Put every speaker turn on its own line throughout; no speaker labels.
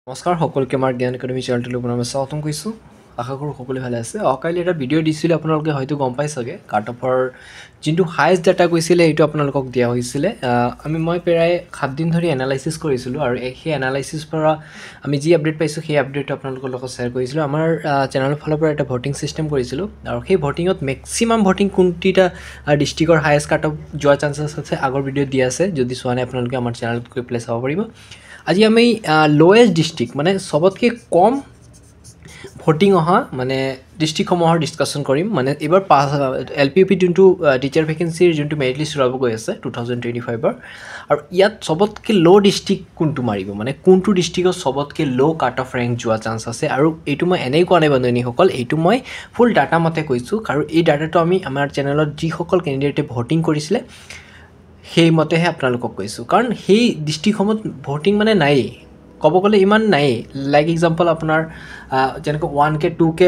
নমস্কাৰ সকলোকে আমাৰ জ্ঞান একাডেমি চেনেলটোলৈ পুনৰ স্বাগতম কৰিছোঁ। আশা কৰোঁ সকলোৱে ভালে আছে। কালি এটা ভিডিঅ' দিছিলোঁ, আপোনালোকে হয়তো গম পাই চাগে। কাট অফৰ যোনটো হায়েষ্ট ডাটা গৈছিলে সেইটো আপোনালোকক দিয়া হৈছিলে। মই প্ৰায় 7 দিন ধৰি এনালাইচিছ কৰিছিলোঁ আৰু সেই এনালাইচিছ পৰা আমি যি আপডেট পাইছোঁ সেই আপডেটটো আপোনালোকৰ লগত শ্বেয়াৰ কৰিছিলোঁ। আমাৰ চেনেলৰ ফালৰ পৰা এটা ভোটিং ছিষ্টেম কৰিছিলোঁ আৰু সেই ভোটিঙত মেক্সিমাম ভোটিং কোনটা ডিষ্ট্ৰিক্টৰ হায়েষ্ট কাট অফ যোৱাৰ চান্সেছ আছে আগৰ ভিডিঅ'ত দিয়া আছে। যদি চোৱা নাই আপোনালোকে আমাৰ চেনেলত গৈ পেলাই চাব পাৰিব। আজি আমি লোৱেষ্ট ডিষ্ট্ৰিক্ট মানে সবতকৈ কম ভোটিং অহা মানে ডিষ্ট্ৰিক্টসমূহৰ ডিছকাশ্যন কৰিম। মানে এইবাৰ LPUP যোনটো টিচাৰ ভেকেঞ্চিৰ যোনটো মেৰিট লিষ্ট ওলাব গৈ আছে 2025 আৰু ইয়াত সবতকৈ ল' ডিষ্ট্ৰিক্ট কোনটো মাৰিব, মানে কোনটো ডিষ্ট্ৰিক্টত সবতকৈ ল' কাট অফ ৰেংক যোৱা চান্স আছে। আৰু এইটো মই এনেই কোৱা নাই বন্ধুসকল, এইটো মই ফুল ডাটা মতে কৈছোঁ, কাৰণ এই ডাটাটো আমি আমাৰ চেনেলত যিসকল কেণ্ডিডেটে ভোটিং কৰিছিলে সেইমতেহে আপোনালোকক কৈছোঁ। কাৰণ সেই ডিষ্ট্ৰিক্টসমূহত ভোটিং মানে নায়েই, ক'ব গ'লে ইমান নায়েই। লাইক এক্সাম্পল আপোনাৰ যেনেকৈ 1K 2K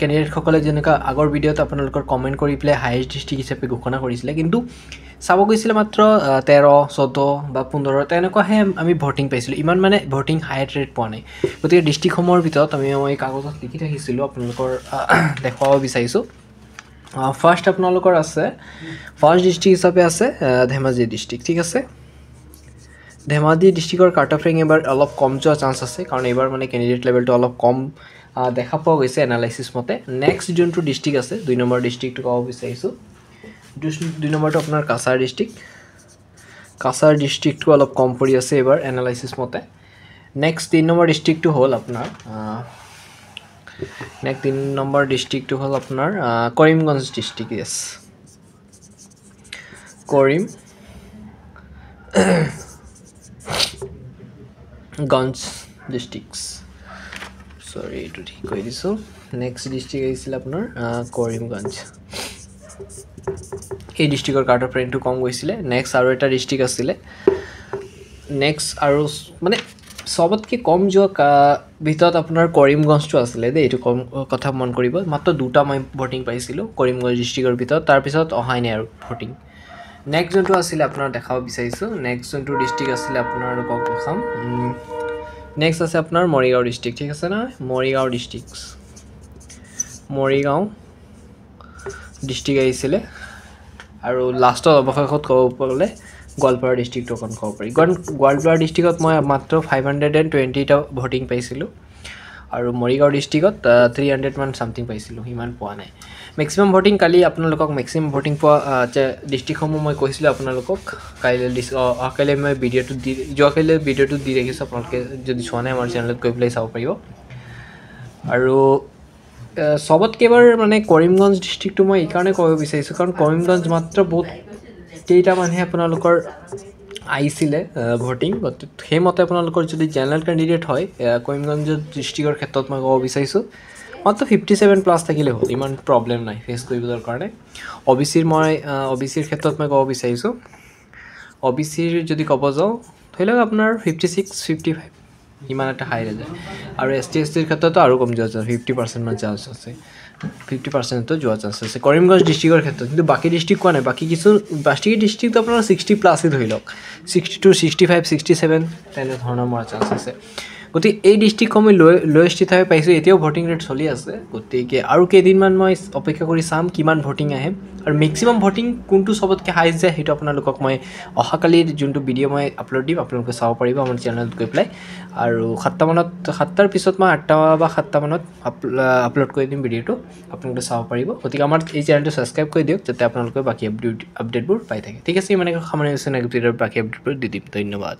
কেণ্ডিডেটসকলে যেনেকৈ আগৰ ভিডিঅ'ত আপোনালোকৰ কমেণ্ট কৰি পেলাই হায়েষ্ট ডিষ্ট্ৰিক্ট হিচাপে ঘোষণা কৰিছিলে, কিন্তু চাব গৈছিলে মাত্ৰ 13, 14 বা 15 তেনেকুৱাহে আমি ভোটিং পাইছিলোঁ। ইমান মানে ভোটিং হাইট ৰেট পোৱা নাই। গতিকে ডিষ্ট্ৰিক্টসমূহৰ ভিতৰত মই কাগজত লিখি ৰাখিছিলোঁ, আপোনালোকৰ দেখুৱাব বিচাৰিছোঁ। ফাৰ্ষ্ট আপোনালোকৰ আছে, ফাৰ্ষ্ট ডিষ্ট্ৰিক্ট হিচাপে আছে ধেমাজি ডিষ্ট্ৰিক্ট। ঠিক আছে, ধেমাজি ডিষ্ট্ৰিক্টৰ কাট অফ ৰেংক এবাৰ অলপ কম যোৱা চান্স আছে, কাৰণ এইবাৰ মানে কেণ্ডিডেট লেভেলটো অলপ কম দেখা পোৱা গৈছে এনালাইচিছ মতে। নেক্সট যোনটো ডিষ্ট্ৰিক্ট আছে 2 নম্বৰ ডিষ্ট্ৰিক্টটো ক'ব বিচাৰিছোঁ। 2 নম্বৰটো আপোনাৰ কাছাৰ ডিষ্ট্ৰিক্ট। কাছাৰ ডিষ্ট্ৰিক্টটো অলপ কম পৰি আছে এইবাৰ এনালাইচিছ মতে। নেক্সট 3 নম্বৰ ডিষ্ট্ৰিক্টটো হ'ল আপোনাৰ কৰিমগঞ্জ ডিষ্ট্ৰিক্ট। য়েছ, কৰিমগঞ্জ ডিষ্ট্ৰিক্ট, চৰি এইটো ঠিক কৰি দিছোঁ। নেক্সট ডিষ্ট্ৰিক্ট আহিছিলে আপোনাৰ কৰিমগঞ্জ। এই ডিষ্ট্ৰিক্টৰ কাট অফ ৰেংকটো কম গৈছিলে। নেক্সট আৰু এটা ডিষ্ট্ৰিক্ট আছিলে, নেক্সট আৰু মানে সবতকৈ কম যোৱা ভিতৰত আপোনাৰ কৰিমগঞ্জটো আছিলে দেই। এইটো কম কথা মন কৰিব, মাত্ৰ 2টা মই ভোটিং পাইছিলোঁ কৰিমগঞ্জ ডিষ্ট্ৰিক্টৰ ভিতৰত, তাৰপিছত অহাই নাই আৰু ভোটিং। নেক্সট যোনটো আছিলে আপোনাৰ দেখাব বিচাৰিছোঁ, নেক্সট যোনটো ডিষ্ট্ৰিক্ট আছিলে আপোনালোকক দেখাম। নেক্সট আছে আপোনাৰ মৰিগাঁও ডিষ্ট্ৰিক্ট। ঠিক আছে নহয়, মৰিগাঁও ডিষ্ট্ৰিক্ট আহিছিলে। আৰু লাষ্টত অৱশেষত ক'ব গ'লে গোৱালপাৰা ডিষ্ট্ৰিক্টটো অকণ ক'ব পাৰি। কাৰণ গোৱালপাৰা ডিষ্ট্ৰিক্টত মই মাত্ৰ 520টা ভোটিং পাইছিলোঁ আৰু মৰিগাঁও ডিষ্ট্ৰিক্টত 300 মান চামথিং পাইছিলোঁ, সিমান পোৱা নাই। মেক্সিমাম ভোটিং কালি আপোনালোকক মেক্সিমাম ভোটিং পোৱা ডিষ্ট্ৰিক্টসমূহ মই কৈছিলোঁ আপোনালোকক। কাইলৈ মই যোৱাকাইলৈ ভিডিঅ'টো দি ৰাখিছোঁ, আপোনালোকে যদি চোৱা নাই আমাৰ চেনেলত গৈ পেলাই চাব পাৰিব। আৰু সবতকৈ এবাৰ মানে কৰিমগঞ্জ ডিষ্ট্ৰিক্টটো মই এইকাৰণে ক'ব বিচাৰিছোঁ, কাৰণ কৰিমগঞ্জ মাত্ৰ বহুত কেইটামানহে আপোনালোকৰ আহিছিলে ভোটিং। সেইমতে আপোনালোকৰ যদি জেনেৰেল কেণ্ডিডেট হয় কৰিমগঞ্জ ডিষ্ট্ৰিক্টৰ ক্ষেত্ৰত মই ক'ব বিচাৰিছোঁ মাত্ৰ 57+ থাকিলে হ'ল, ইমান প্ৰব্লেম নাই ফেচ কৰিবৰ কাৰণে। OBCৰ ক্ষেত্ৰত মই ক'ব বিচাৰিছোঁ, OBCৰ যদি ক'ব যাওঁ ধৰি লওক আপোনাৰ 56, 55 ইমান এটা হাই নাযায়। আৰু ST/STৰ ক্ষেত্ৰতো আৰু কম যোৱা 50% মান চান্স আছে, 50%তো যোৱা চান্স আছে কৰিমগঞ্জ ডিষ্ট্ৰিক্টৰ ক্ষেত্ৰত। কিন্তু বাকী ডিষ্ট্ৰিক্ট কোৱা নাই, বাকী ডিষ্ট্ৰিক্টটো আপোনাৰ 60+ ধৰি লওক, 62, 65, 67 তেনেধৰণৰ মৰা চান্স আছে। গতিকে এই ডিষ্ট্ৰিক্টসমূহ লোৱেষ্ট হিচাপে পাইছোঁ। এতিয়াও ভোটিং ৰেট চলি আছে, গতিকে আৰু কেইদিনমান মই অপেক্ষা কৰি চাম কিমান ভোটিং আহে আৰু মেক্সিমাম ভোটিং কোনটো সবতকৈ হাইষ্ট যায় সেইটো আপোনালোকক মই অহাকালিৰ যোনটো ভিডিঅ' মই আপলোড দিম আপোনালোকে চাব পাৰিব আমাৰ চেনেলত গৈ পেলাই। আৰু 7টাৰ পিছত মই 8টা বা 7টা মানত আপলোড কৰি দিম ভিডিঅ'টো, আপোনালোকে চাব পাৰিব। গতিকে আমাৰ এই চেনেলটো ছাবস্ক্ৰাইব কৰি দিয়ক, যাতে আপোনালোকে বাকী আপডেটবোৰ পাই থাকে। ঠিক আছে, ইমানে সামৰণি হৈছে, নেক্সট ভিডিঅ'ৰ বাকী আপডেটবোৰ দি দিম। ধন্যবাদ।